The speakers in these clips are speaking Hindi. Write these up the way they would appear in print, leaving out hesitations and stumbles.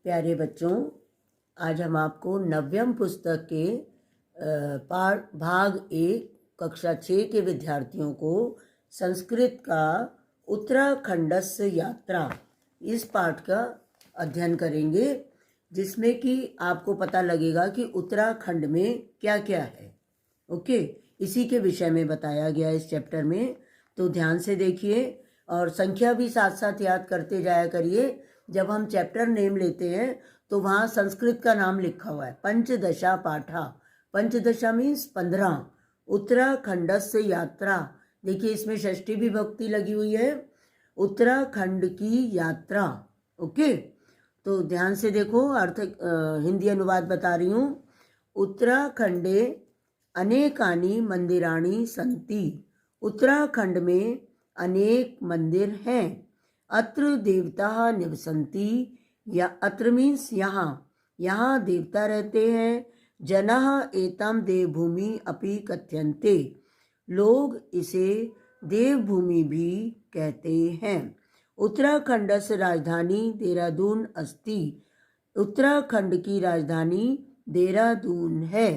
प्यारे बच्चों, आज हम आपको नवम पुस्तक के भाग 1 कक्षा 6 के विद्यार्थियों को संस्कृत का उत्तराखंडस्य यात्रा इस पाठ का अध्ययन करेंगे, जिसमें कि आपको पता लगेगा कि उत्तराखंड में क्या क्या है। ओके, इसी के विषय में बताया गया इस चैप्टर में, तो ध्यान से देखिए और संख्या भी साथ साथ याद करते जाया करिए। जब हम चैप्टर नेम लेते हैं तो वहाँ संस्कृत का नाम लिखा हुआ है, पंचदशा पाठा। पंचदशा मीन्स 15। उत्तराखंडस्य यात्रा, देखिए इसमें षष्ठी विभक्ति लगी हुई है, उत्तराखंड की यात्रा। ओके, तो ध्यान से देखो, अर्थ हिंदी अनुवाद बता रही हूँ। उत्तराखंडे अनेकानि मंदिराणि सन्ति, उत्तराखंड में अनेक मंदिर हैं। अत्र देवता निवसन्ति, या अत्र मीन्स यहाँ देवता रहते हैं। जनः एतम देवभूमि अपि कथ्यन्ते, लोग इसे देवभूमि भी कहते हैं। उत्तराखंडस्य राजधानी देहरादून अस्ति, उत्तराखंड की राजधानी देहरादून है।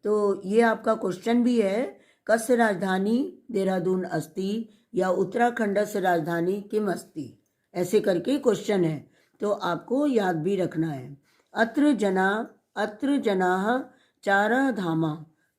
तो ये आपका क्वेश्चन भी है, कस्य राजधानी देहरादून अस्ति या उत्तराखंडस्य राजधानी किम अस्ति, ऐसे करके क्वेश्चन है, तो आपको याद भी रखना है। अत्र जनाः चारः धामा,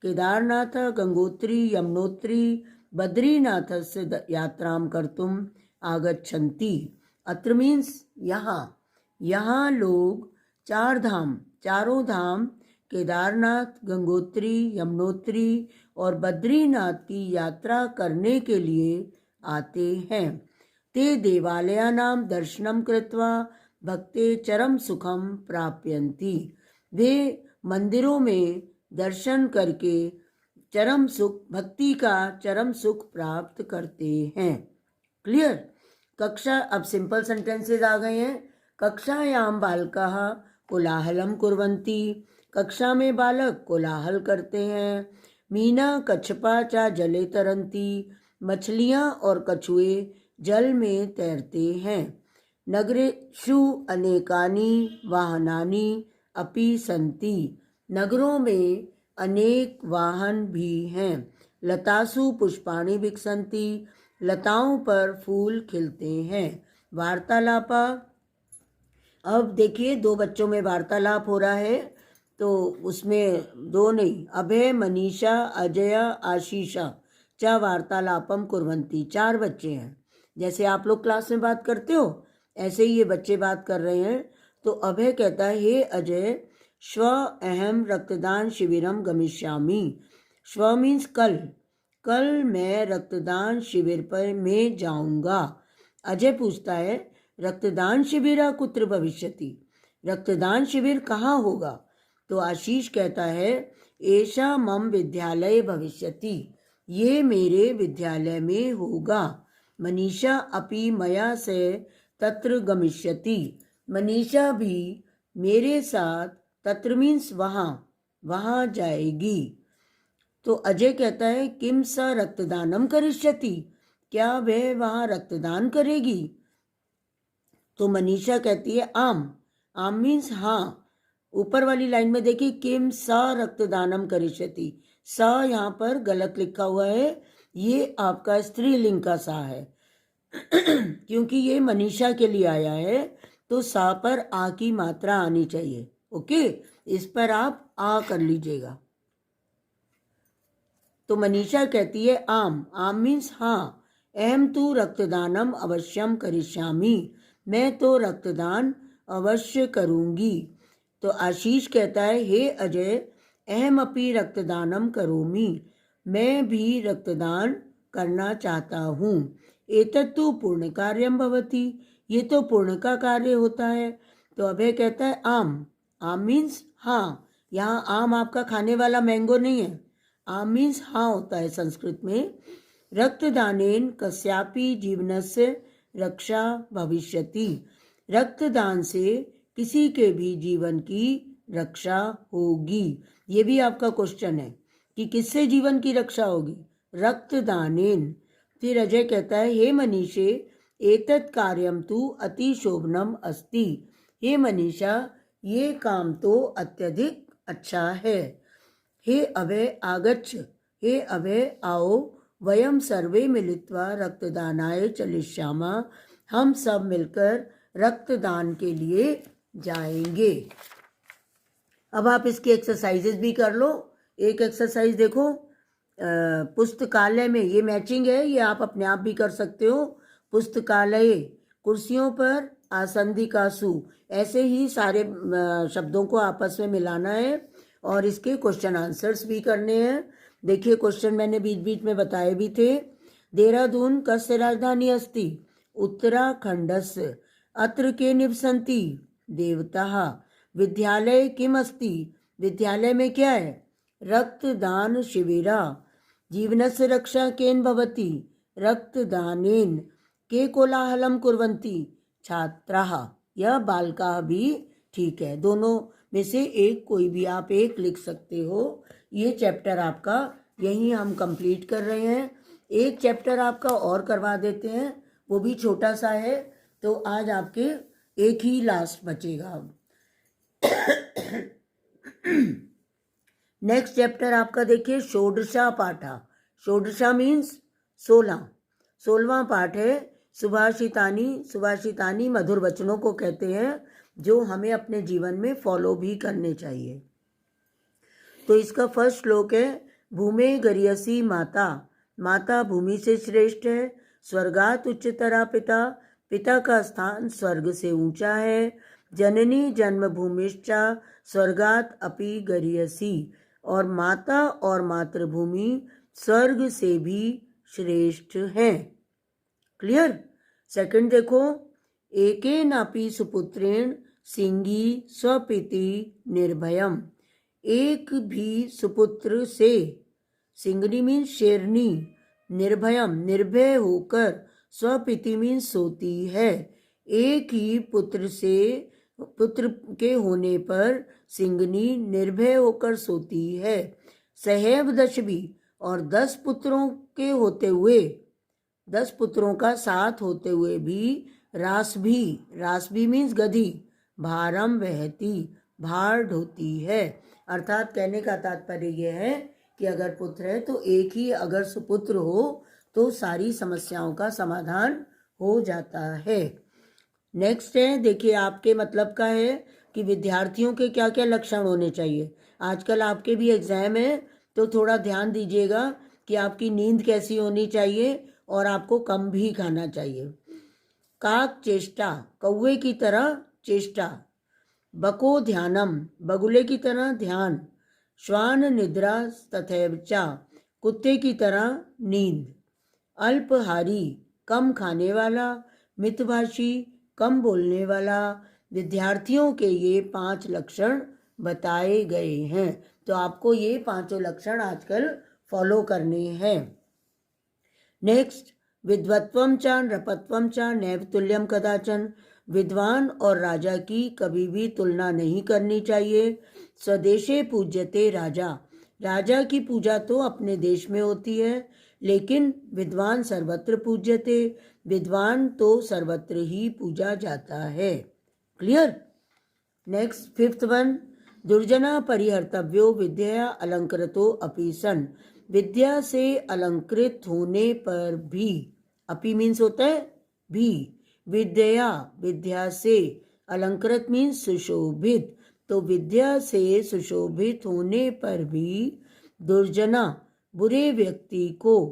केदारनाथ, गंगोत्री, यमुनोत्री, बद्रीनाथस्य यात्रां कर्तुम् आगच्छन्ति। अत्र मीन्स यहाँ लोग चारों धाम केदारनाथ, गंगोत्री, यमुनोत्री और बद्रीनाथ की यात्रा करने के लिए आते हैं। ते देवालयानां दर्शनं कृत्वा भक्ते चरम सुखम प्राप्यन्ति, वे मंदिरों में दर्शन करके चरम सुख, भक्ति का चरम सुख प्राप्त करते हैं। क्लियर? कक्षा, अब सिंपल सेंटेंसेस आ गए हैं। कक्षायां बालकाः कोलाहलं कुर्वन्ति, कक्षा में बालक कोलाहल करते हैं। मीना कच्छपा च जले तरन्ति, मछलियाँ और कछुए जल में तैरते हैं। नगरेषु अनेकानि वाहनानि अपि सन्ति, नगरों में अनेक वाहन भी हैं। लतासु पुष्पाणि विकसन्ति, लताओं पर फूल खिलते हैं। वार्तालापा, अब देखिए 2 बच्चों में वार्तालाप हो रहा है, तो उसमें 2 नहीं, अभय, मनीषा, अजय, आशीषा च वार्तालापम कुर्वन्ति, 4 बच्चे हैं। जैसे आप लोग क्लास में बात करते हो ऐसे ही ये बच्चे बात कर रहे हैं। तो अभय कहता है, हे अजय, श्व अहम रक्तदान शिविरम गमिष्यामि। श्व मीन्स कल मैं रक्तदान शिविर पर में जाऊंगा। अजय पूछता है, रक्तदान शिविर कुत्र भविष्यति, रक्तदान शिविर कहाँ होगा? तो आशीष कहता है, एषा मम विद्यालय भविष्यति, ये मेरे विद्यालय में होगा। मनीषा अपि मया से तत्र गमिष्यति, मनीषा भी मेरे साथ, तत्र मीन्स वहाँ जाएगी। तो अजय कहता है, किम स रक्तदानम करिष्यति, क्या वह वहाँ रक्तदान करेगी? तो मनीषा कहती है, आम मीन्स हाँ। ऊपर वाली लाइन में देखिए, किम स रक्तदानम करिष्यति, स यहाँ पर गलत लिखा हुआ है, ये आपका स्त्रीलिंग का सा है क्योंकि ये मनीषा के लिए आया है, तो सा पर आ की मात्रा आनी चाहिए। ओके, इस पर आप आ कर लीजिएगा। तो मनीषा कहती है, आम मीन्स हाँ। अहम तु रक्तदानम अवश्यम करिष्यामि, मैं तो रक्तदान अवश्य करूंगी। तो आशीष कहता है, हे अजय, अहम अपि रक्तदानम करोमि, मैं भी रक्तदान करना चाहता हूँ। एतत्तु पुण्य कार्यम भवति, ये तो पुण्य का कार्य होता है। तो अभय कहता है, आम मीन्स हाँ। यहाँ आम आपका खाने वाला मैंगो नहीं है, आम मीन्स हाँ होता है संस्कृत में। रक्तदानेन कस्यापि जीवनस्य रक्षा भविष्यति, रक्तदान से किसी के भी जीवन की रक्षा होगी। ये भी आपका क्वेश्चन है कि किससे जीवन की रक्षा होगी? रक्तदानेन। फिर अजय कहता है, हे मनीषे, एतत् कार्यम तु अति शोभनम अस्ति, हे मनीषा, ये काम तो अत्यधिक अच्छा है। हे अभय आगच्छ, हे अभय आओ, वयम सर्वे मिलित्वा रक्तदानाय चलिष्यामः, हम सब मिलकर रक्तदान के लिए जाएंगे। अब आप इसकी एक्सरसाइजेज भी कर लो। एक एक्सरसाइज देखो, पुस्तकालय में, ये मैचिंग है, ये आप अपने आप भी कर सकते हो। पुस्तकालय, कुर्सियों पर आसंदिकासु, ऐसे ही सारे शब्दों को आपस में मिलाना है और इसके क्वेश्चन आंसर्स भी करने हैं। देखिए क्वेश्चन मैंने बीच बीच में बताए भी थे। देहरादून कस्य राजधानी अस्ति? उत्तराखंडस्य। अत्र के निवसन्ति? देवताः। विद्यालय किम अस्ति? विद्यालय में क्या है? रक्तदान शिविरा। जीवनस्य रक्षा केन भवति? रक्तदानेन। के कोलाहलं कुर्वन्ति? छात्राः। यह बालकाः भी ठीक है, दोनों में से एक कोई भी आप एक लिख सकते हो। ये चैप्टर आपका यहीं हम कंप्लीट कर रहे हैं। एक चैप्टर आपका और करवा देते हैं, वो भी छोटा सा है, तो आज आपके एक ही लास्ट बचेगा। नेक्स्ट चैप्टर आपका देखिए षोडशा पाठा। षोडशा मीन्स 16वां पाठ है। सुभाषितानी। सुभाषितानी मधुर वचनों को कहते हैं जो हमें अपने जीवन में फॉलो भी करने चाहिए। तो इसका फर्स्ट श्लोक है, भूमे गरियसी माता, माता भूमि से श्रेष्ठ है। स्वर्गात उच्चतरा पिता, पिता का स्थान स्वर्ग से ऊंचा है। जननी जन्मभूमिश्चा स्वर्गात अपि गरियसी, और माता और मातृभूमि स्वर्ग से भी श्रेष्ठ है। क्लियर? सेकंड देखो, एकेनापि सुपुत्रेण सिंगी स्वपिति निर्भयम। एक भी सुपुत्र से, सिंगनी मीन्स शेरनी, निर्भयम निर्भय होकर, स्वपिति मीन्स सोती है। एक ही पुत्र से, पुत्र के होने पर सिंगनी निर्भय होकर सोती है। सहैव दशभी, और 10 पुत्रों के होते हुए, 10 पुत्रों का साथ होते हुए भी, रासभी, रासभी मीन्स गधी, भारम वहती, भार ढोती है। अर्थात कहने का तात्पर्य यह है कि अगर पुत्र है तो एक ही अगर सुपुत्र हो तो सारी समस्याओं का समाधान हो जाता है। नेक्स्ट है, देखिए आपके मतलब का है कि विद्यार्थियों के क्या क्या लक्षण होने चाहिए। आजकल आपके भी एग्जाम है, तो थोड़ा ध्यान दीजिएगा कि आपकी नींद कैसी होनी चाहिए और आपको कम भी खाना चाहिए। काक चेष्टा, कौवे की तरह चेष्टा। बको ध्यानम, बगुले की तरह ध्यान। श्वान निद्रा तथैव चा, कुत्ते की तरह नींद। अल्पहारी, कम खाने वाला। मितभाषी, कम बोलने वाला। विद्यार्थियों के ये 5 लक्षण बताए गए हैं, तो आपको ये 5 लक्षण आजकल फॉलो करने हैं। नेक्स्ट, विद्वत्वम च नृपत्वम च नैव तुल्यम कदाचन। विद्वान और राजा की कभी भी तुलना नहीं करनी चाहिए। स्वदेशे पूज्यते राजा, राजा की पूजा तो अपने देश में होती है, लेकिन विद्वान सर्वत्र पूज्यते, विद्वान तो सर्वत्र ही पूजा जाता है। क्लियर? नेक्स्ट, 5th वन, दुर्जना परिहर्तव्यो विद्या अलंकृतो अपि सन। विद्या से अलंकृत होने पर भी, अपि मीन्स होता है भी, विद्या, विद्या से, अलंकृत मीन्स सुशोभित, तो विद्या से सुशोभित होने पर भी दुर्जना, बुरे व्यक्ति को,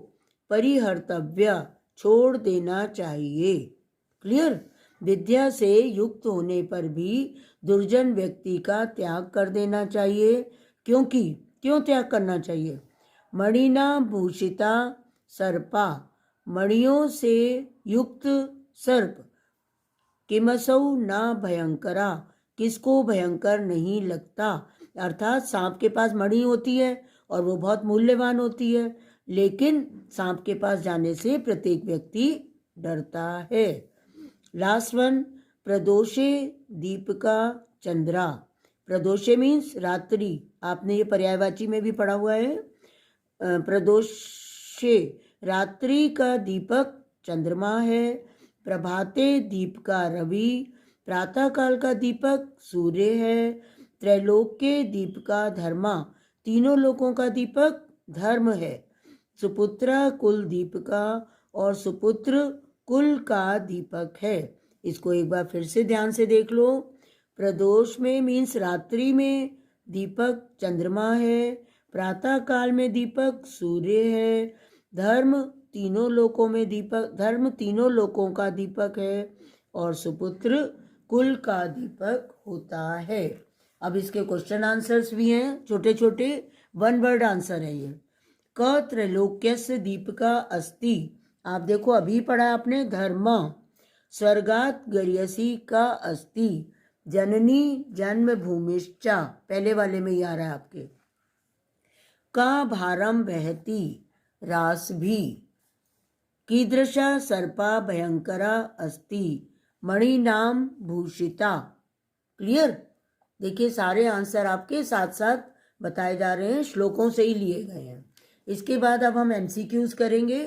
परिहर्तव्य, छोड़ देना चाहिए। क्लियर? विद्या से युक्त होने पर भी दुर्जन व्यक्ति का त्याग कर देना चाहिए। क्योंकि, क्यों त्याग करना चाहिए? मणिना भूषिता सर्पा, मणियों से युक्त सर्प। किमसौ न भयंकरा, किसको भयंकर नहीं लगता। अर्थात सांप के पास मणि होती है और वो बहुत मूल्यवान होती है, लेकिन सांप के पास जाने से प्रत्येक व्यक्ति डरता है। लास्ट वन, प्रदोषे दीपिका चंद्रा। प्रदोषे मीन्स रात्रि, आपने ये पर्यायवाची में भी पढ़ा हुआ है। प्रदोषे, रात्रि का दीपक चंद्रमा है। प्रभाते दीप का रवि, प्रातः काल का दीपक सूर्य है। त्रैलोक्य दीपका धर्मा, तीनों लोकों का दीपक धर्म है। सुपुत्र कुल दीपका, और सुपुत्र कुल का दीपक है। इसको एक बार फिर से ध्यान से देख लो। प्रदोष में मीन्स रात्रि में दीपक चंद्रमा है। प्रातः काल में दीपक सूर्य है। धर्म तीनों लोकों में दीपक, धर्म तीनों लोकों का दीपक है, और सुपुत्र कुल का दीपक होता है। अब इसके क्वेश्चन आंसर्स भी हैं, छोटे छोटे 1 वर्ड आंसर है ये। क त्रैलोक्यस्य दीपका अस्ति, आप देखो अभी पढ़ा आपने, धर्म। स्वर्गात गर्यसी का अस्ति, जननी जन्म भूमिश्चा, पहले वाले में ही आ रहा है आपके। का भारम बहती रास भी, कीदृशा सर्पा भयंकरा अस्ति, मणि नाम भूषिता। क्लियर? देखिए सारे आंसर आपके साथ साथ बताए जा रहे हैं, श्लोकों से ही लिए गए हैं। इसके बाद अब हम एमसीक्यूज करेंगे।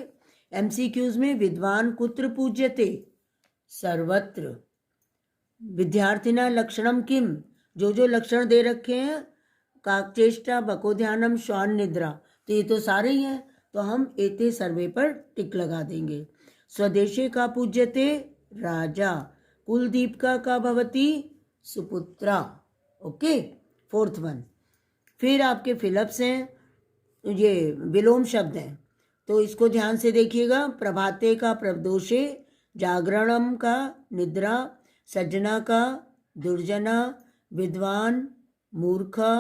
एमसीक्यूज में विद्वान कुत्र पूज्यते, सर्वत्र। विद्यार्थिना लक्षणम किम, जो लक्षण दे रखे हैं, काकचेष्टा बकोध्यानम श्वान निद्रा, तो ये तो सारे ही हैं, तो हम एते सर्वे पर टिक लगा देंगे। स्वदेशे का पूज्यते राजा, कुलदीपका का भवती सुपुत्रा। Okay, 4th one. फिर आपके फिलप्स हैं, ये विलोम शब्द हैं, तो इसको ध्यान से देखिएगा। प्रभाते का प्रदोषे, जागरणम का निद्रा, सज्जना का दुर्जना, विद्वान मूर्खा,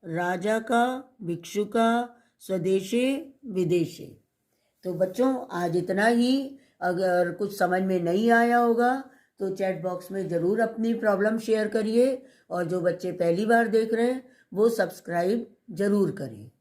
राजा का भिक्षुका, स्वदेशे विदेशे। तो बच्चों आज इतना ही। अगर कुछ समझ में नहीं आया होगा तो चैट बॉक्स में ज़रूर अपनी प्रॉब्लम शेयर करिए, और जो बच्चे पहली बार देख रहे हैं वो सब्सक्राइब ज़रूर करें।